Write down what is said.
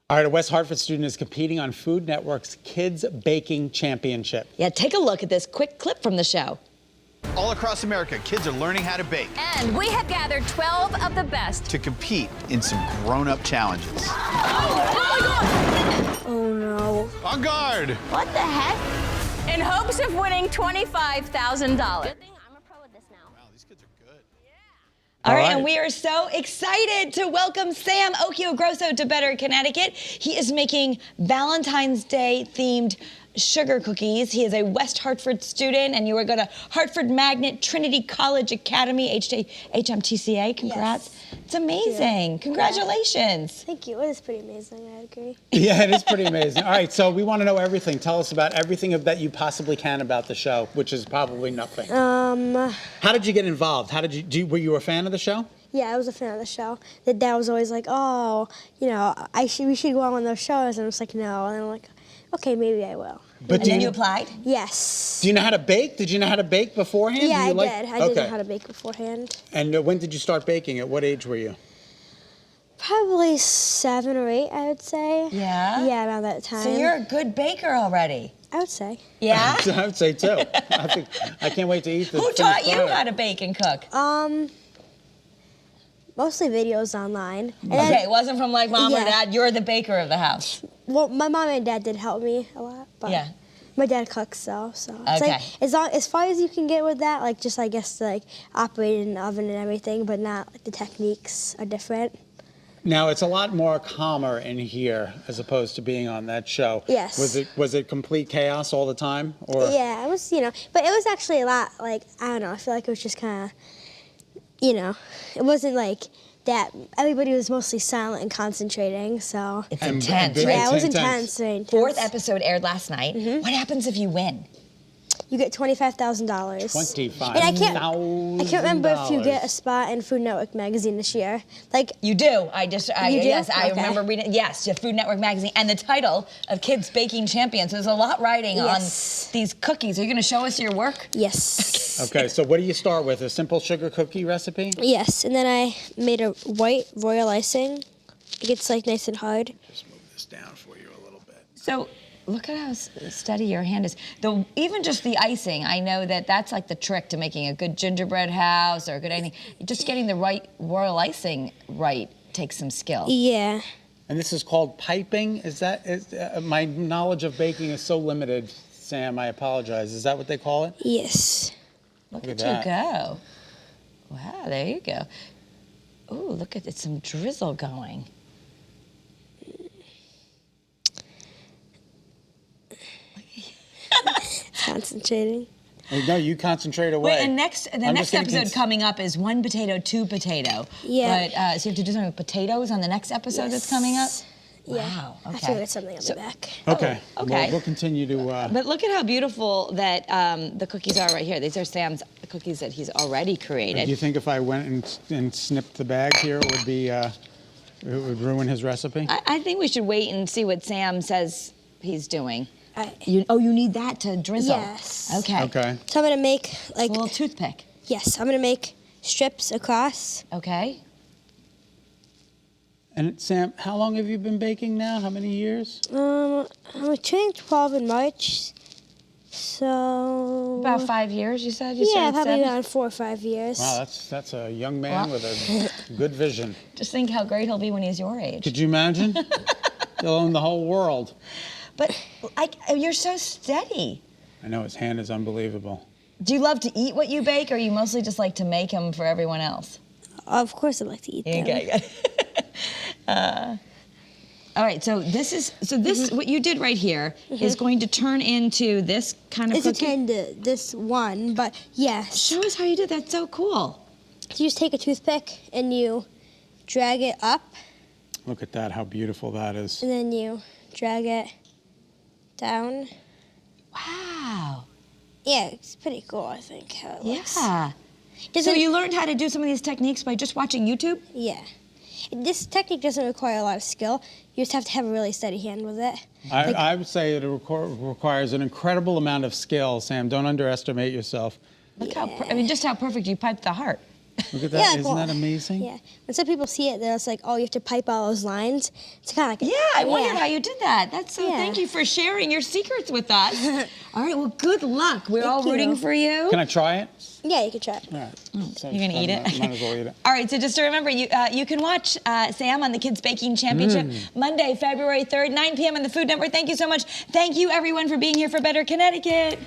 All right, a West Hartford student is competing on Food Network's Kids Baking Championship. Yeah, take a look at this quick clip from the show. All across America, kids are learning how to bake. And we have gathered 12 of the best to compete in some grown-up challenges. Oh my God! Oh no. On guard! What the heck? In hopes of winning $25,000. All right, and we are so excited to welcome Sam Occhiogrosso to Better Connecticut. He is making Valentine's Day themed sugar cookies. He is a West Hartford student, and you are going to Hartford Magnet Trinity College Academy, HMTCA. Congrats. Yes. It's amazing. Yeah. Congratulations. Thank you. It is pretty amazing, I agree. Yeah, it is pretty amazing. All right, so we want to know everything. Tell us about everything that you possibly can about the show, which is probably nothing. How did you get involved? Were you a fan of the show? Yeah, I was a fan of the show. The dad was always like, oh, you know, we should go on one of those shows. And I was like, no. And I'm like, okay, maybe I will. But then you applied? Yes. Do you know how to bake? Did you know how to bake beforehand? Yeah, I did. I did know how to bake beforehand. And when did you start baking? At what age were you? Probably 7 or 8, I would say. Yeah? Yeah, around that time. So you're a good baker already. I would say. Yeah? I would say too. I can't wait to eat the Who taught you how to bake and cook? Mostly videos online. Okay, it wasn't from like mom or dad. You're the baker of the house. Well, my mom and dad did help me a lot, but yeah. My dad cooks, so it's like as far as you can get with that, like just I guess like operating an oven and everything, but not like the techniques are different. Now it's a lot more calmer in here as opposed to being on that show. Yes. Was it complete chaos all the time, or? Yeah, it was. You know, but it was actually a lot. Like I don't know. I feel like it was just kind of, you know, it wasn't like that. Everybody was mostly silent and concentrating. So it's intense, right? Yeah, it was intense. Very intense. 4th episode aired last night. Mm-hmm. What happens if you win? You get $25,000. $25,000. And I can't remember if you get a spot in Food Network magazine this year. Like you do. You do? Yes, I remember reading. Yes, the Food Network magazine, and the title of Kids Baking Champions. So there's a lot riding on these cookies. Are you going to show us your work? Yes. Okay. So what do you start with? A simple sugar cookie recipe? Yes, and then I made a white royal icing. It gets like nice and hard. Just move this down for you a little bit. So. Look at how steady your hand is. Even just the icing, I know that's like the trick to making a good gingerbread house or a good anything. Just getting the right royal icing right takes some skill. Yeah. And this is called piping? My knowledge of baking is so limited, Sam, I apologize. Is that what they call it? Yes. Look at you go. Wow, there you go. Ooh, look at it, some drizzle going. Concentrating. No, you concentrate away. Wait, and the next episode coming up is 1 potato, 2 potato. Yeah. But so you have to do something with potatoes on the next episode that's coming up? Yeah. Wow. Okay. I figured something on the back. Okay. Oh, okay. We'll continue to. But look at how beautiful that the cookies are right here. These are Sam's cookies that he's already created. Do you think if I went and snipped the bag here, it would be it would ruin his recipe? I think we should wait and see what Sam says he's doing. You need that to drizzle. Yes. Okay. Okay. So I'm gonna make like a little toothpick. Yes, I'm gonna make strips across. Okay. And Sam, how long have you been baking now? How many years? I'm turning 12 in March, so about 5 years. You said. Yeah, probably around 4 or 5 years. Wow, that's a young man with a good vision. Just think how great he'll be when he's your age. Could you imagine? He'll own the whole world. But you're so steady. I know, his hand is unbelievable. Do you love to eat what you bake, or you mostly just like to make them for everyone else? Of course I like to eat them. Okay, good. All right, so what you did right here is going to turn into this kind of cookie? It's turn into this one, but yes. Show us how you did that. That's so cool. You just take a toothpick and you drag it up. Look at that, how beautiful that is. And then you drag it down. Wow. Yeah, it's pretty cool, I think, how it looks. Yeah. So you learned how to do some of these techniques by just watching YouTube? Yeah. This technique doesn't require a lot of skill. You just have to have a really steady hand with it. I would say it requires an incredible amount of skill, Sam. Don't underestimate yourself. Look how, just how perfect you piped the heart. Look at that. Yeah, like, Isn't well, that amazing? Yeah. When some people see it, they're just like, oh, you have to pipe all those lines. It's kind of like, Yeah, I wondered how you did that. That's so. Yeah. Thank you for sharing your secrets with us. All right, well, good luck. We're all rooting you. for you. Can I try it? Yeah, you can try it. All right. So You're gonna eat it? Might as well eat it. All right, so just to remember, you can watch Sam on the Kids Baking Championship Monday, February 3rd, 9 p.m. on the Food Network. Thank you so much. Thank you, everyone, for being here for Better Connecticut.